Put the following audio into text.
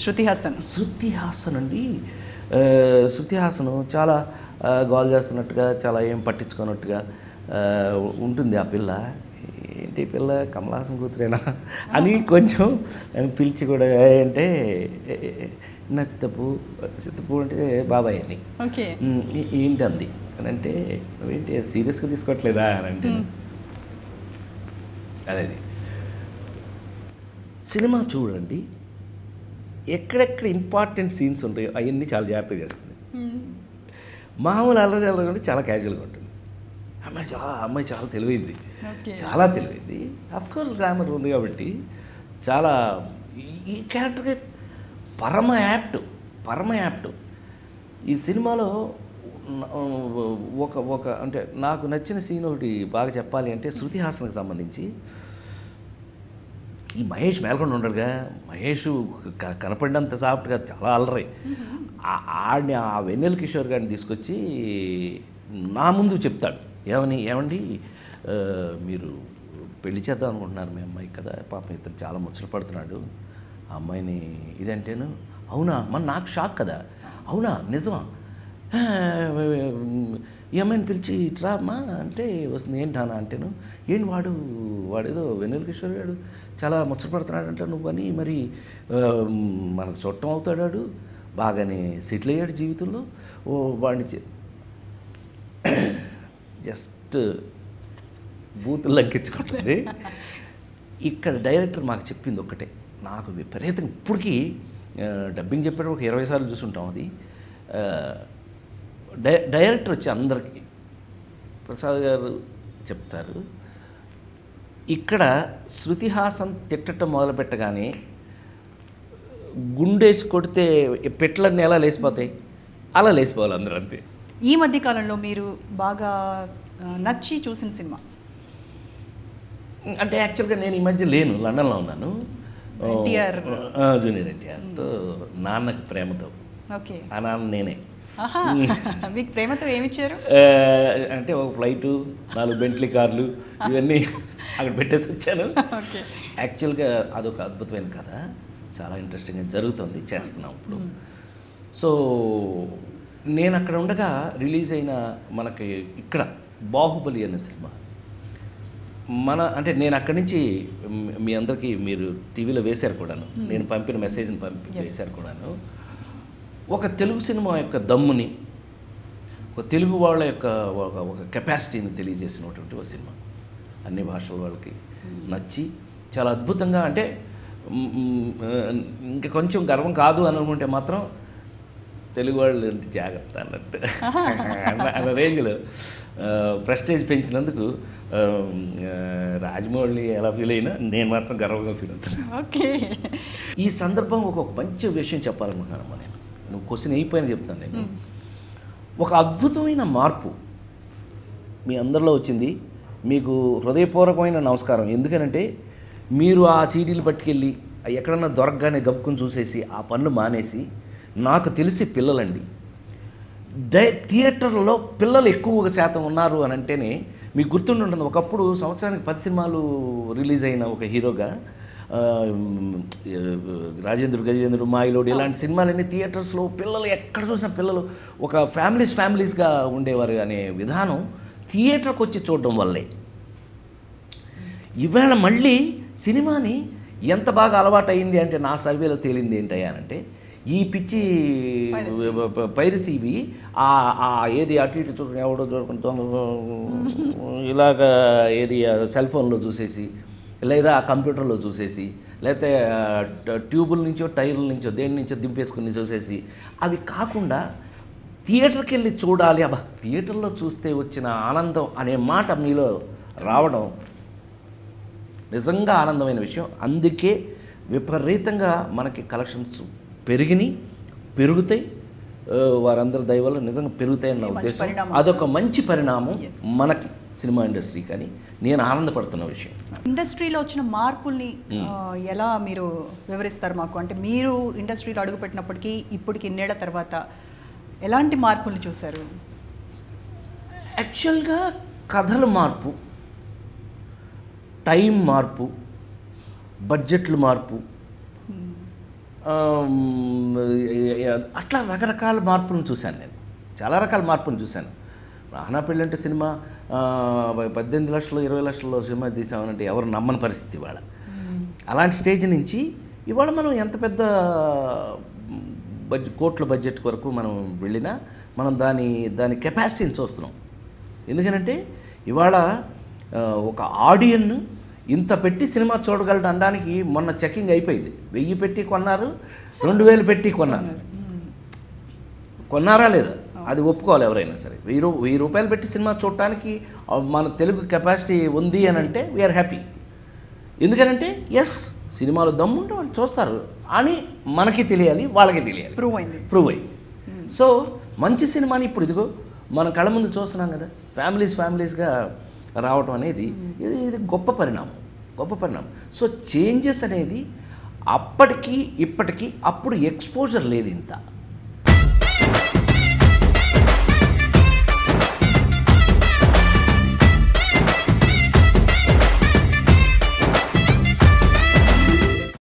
శృతి హాసన్ అండి. శృతి హాసన్ చాలా గోల్ చేస్తున్నట్టుగా, చాలా ఏం పట్టించుకున్నట్టుగా ఉంటుంది ఆ పిల్ల. ఏంటి పిల్ల కమల్ హాసన్ కూతురేనా అని కొంచెం పిలిచి కూడా అంటే నా చిత్తపు అంటే బాబాయ్ అని ఏంటి అంది అని అంటే నువ్వేంటి సీరియస్గా తీసుకోవట్లేదా అని అంటే అదే సినిమా చూడండి, ఎక్కడెక్కడ ఇంపార్టెంట్ సీన్స్ ఉంటాయో అవన్నీ చాలా జాగ్రత్తగా చేస్తుంది. మామూలు అల్లరి అంటే చాలా క్యాజువల్గా ఉంటుంది. అమ్మాయి చాలా తెలివైంది, చాలా తెలివైంది. అఫ్కోర్స్ గ్లామర్ ఉంది కాబట్టి చాలా ఈ క్యారెక్టర్కి పరమ యాప్ట్. ఈ సినిమాలో ఒక అంటే నాకు నచ్చిన సీన్ ఒకటి బాగా చెప్పాలి అంటే శృతి హాసన్కి సంబంధించి ఈ మహేష్ మేల్కొండ ఉండడుగా, మహేష్ కనపడినంత సాఫ్ట్గా చాలా అల్లరి. ఆడిని ఆ వెన్నెల కిషోర్ గారిని తీసుకొచ్చి నా ముందు చెప్తాడు, ఏమండి మీరు పెళ్లి చేద్దాం అనుకుంటున్నారు మీ అమ్మాయి కదా, పాపం ఇతను చాలా ముచ్చట పడుతున్నాడు ఆ అమ్మాయిని ఇదంటేను. అవునా, మరి నాకు షాక్ కదా, అవునా నిజమా, ఈ అమ్మాయిని పిలిచి ఇట్రా అమ్మా అంటే వస్తుంది. ఏంటానా అంటేను, ఏంటి వాడేదో వెన్నెల కిషోర్ గారు చాలా ముచ్చట పడుతున్నాడు అంట నువ్వు అని, మరి మనకు చుట్టం అవుతాడాడు, బాగానే సెటిల్ అయ్యాడు జీవితంలో, వాడిని జస్ట్ బూతులు లంకించుకుంటుంది. ఇక్కడ డైరెక్టర్ మాకు చెప్పింది ఒక్కటే, నాకు విపరీతంగా ఇప్పటికీ డబ్బింగ్ చెప్పాడు ఒక 20 సార్లు చూసుంటాం. అది డైరెక్టర్ వచ్చి అందరికీ ప్రసాద్ గారు చెప్తారు, ఇక్కడ శృతి హాసన్ తిట్టడం మొదలుపెట్టగానే గుండేసి కొడితే పెట్లన్నీ ఎలా లేసిపోతాయి అలా లేసిపోవాలి అందరూ, అంతే. ఈ మధ్య కాలంలో మీరు బాగా నచ్చి చూసిన సినిమా అంటే యాక్చువల్గా నేను ఈ మధ్య లేను, లండన్లో ఉన్నాను. జూనియర్ ఎన్టీఆర్తో నాన్నకి ప్రేమతో. ఓకే, ఆ నాన్న నేనే. మీకు ప్రేమతో ఏమిచ్చారు అంటే ఒక ఫ్లైటు, 4 బెంట్లీ కార్లు ఇవన్నీ అక్కడ పెట్టేసి వచ్చాను. యాక్చువల్గా అదొక అద్భుతమైన కథ, చాలా ఇంట్రెస్టింగ్గా జరుగుతుంది, చేస్తున్నాం ఇప్పుడు. సో నేను అక్కడ ఉండగా రిలీజ్ అయిన మనకి ఇక్కడ బాహుబలి అనే సినిమా అంటే నేను అక్కడి నుంచి మీ అందరికీ మీరు టీవీలో వేశారు కూడాను, నేను పంపిన మెసేజ్ని వేశారు కూడాను. ఒక తెలుగు సినిమా యొక్క దమ్ముని, ఒక తెలుగు వాళ్ళ యొక్క ఒక కెపాసిటీని తెలియజేసినటువంటి ఒక సినిమా, అన్ని భాషల వాళ్ళకి నచ్చి చాలా అద్భుతంగా, అంటే ఇంకా కొంచెం గర్వం కాదు అని అనుకుంటే మాత్రం తెలుగు వాళ్ళు అంటే జాగ్రత్త అన్నట్టు అన్న రేంజ్లో ప్రెస్టేజ్ పెంచినందుకు రాజమౌళి ఎలా ఫీల్ అయినా నేను మాత్రం గర్వంగా ఫీల్ అవుతాను. ఓకే, ఈ సందర్భం ఒక మంచి విషయం చెప్పాలనుకుంటున్నానమ్మా. నువ్వు క్వశ్చన్ అయిపోయిన చెప్తాను నేను. ఒక అద్భుతమైన మార్పు మీ అందరిలో వచ్చింది, మీకు హృదయపూర్వకమైన నమస్కారం. ఎందుకనంటే మీరు ఆ సీడీలు పట్టుకెళ్ళి ఎక్కడన్నా దొరకగానే గబుక్కుని చూసేసి ఆ పనులు మానేసి, నాకు తెలిసి పిల్లలండి థియేటర్లో పిల్లలు ఎక్కువ శాతం ఉన్నారు అని అంటేనే మీకు గుర్తుంటుంది, ఒకప్పుడు సంవత్సరానికి 10 సినిమాలు రిలీజ్ అయిన ఒక హీరోగా రాజేంద్రుడు, గజేంద్రుడు, మాయిలోడు ఇలాంటి సినిమాలన్నీ థియేటర్స్లో పిల్లలు ఎక్కడ చూసిన పిల్లలు ఒక ఫ్యామిలీస్గా ఉండేవారు అనే విధానం థియేటర్కి వచ్చి చూడడం వల్లే ఇవాళ మళ్ళీ సినిమాని ఎంత బాగా అలవాటు అయింది అంటే నా సర్వేలో తేలింది ఏంటయ్యానంటే ఈ పిచ్చి పైరసీవి ఏది అటు ఇటు చూడడం ఎవడో చూడకుండా ఇలాగా ఏది సెల్ ఫోన్లో చూసేసి లేదా కంప్యూటర్లో చూసేసి లేకపోతే ట్యూబుల నుంచో టైర్ల నుంచో దేని నుంచో దింపేసుకుని చూసేసి అవి కాకుండా థియేటర్కి వెళ్ళి చూడాలి, అబ్బా థియేటర్లో చూస్తే వచ్చిన ఆనందం అనే మాట మీలో రావడం నిజంగా ఆనందమైన విషయం. అందుకే విపరీతంగా మనకి కలెక్షన్స్ పెరుగుతాయి, వారందరి దయ వల్ల నిజంగా పెరుగుతాయన్న ఉద్దేశం. అదొక మంచి పరిణామం మనకి సినిమా ఇండస్ట్రీ, కానీ నేను ఆనందపడుతున్న విషయం. ఇండస్ట్రీలో వచ్చిన మార్పుల్ని ఎలా మీరు వివరిస్తారు మాకు? అంటే మీరు ఇండస్ట్రీలో అడుగుపెట్టినప్పటికీ ఇప్పటికి ఇన్నేళ్ల తర్వాత ఎలాంటి మార్పులు చూశారు? యాక్చువల్గా కథల మార్పు, టైం మార్పు, బడ్జెట్లు మార్పు, అట్లా రకరకాల మార్పులను చూశాను నేను, చాలా రకాల మార్పులను చూశాను. రాహనా పెళ్ళి అంటే సినిమా 18 లక్షలు 20 లక్షల్లో సినిమా తీసామనంటే ఎవరు నమ్మని పరిస్థితి ఇవాళ. అలాంటి స్టేజ్ నుంచి ఇవాళ మనం ఎంత పెద్ద కోట్ల బడ్జెట్ వరకు మనం వెళ్ళినా మనం దాని కెపాసిటీని చూస్తున్నాం. ఎందుకనంటే ఇవాళ ఒక ఆడియన్ ఇంత పెట్టి సినిమా చూడగలడు అనడానికి మొన్న చెకింగ్ అయిపోయింది. 1000 పెట్టి కొన్నారు, 2000 పెట్టి కొన్నారా లేదా అది ఒప్పుకోవాలి ఎవరైనా సరే. 1000 రూపాయలు పెట్టి సినిమా చూడటానికి మన తెలుగు కెపాసిటీ ఉంది అని అంటే వీఆర్ హ్యాపీ. ఎందుకనంటే ఎస్ సినిమాలో దమ్ముంటే వాళ్ళు చూస్తారు అని మనకి తెలియాలి, వాళ్ళకి తెలియాలి, ప్రూవ్ అయింది. సో మంచి సినిమాని ఇప్పుడు ఇదిగో మన కళ్ళ ముందు చూస్తున్నాం కదా, ఫ్యామిలీస్గా రావటం అనేది ఇది గొప్ప పరిణామం. సో చేంజెస్ అనేది అప్పటికి ఇప్పటికీ అప్పుడు ఎక్స్పోజర్ లేదు ఇంత.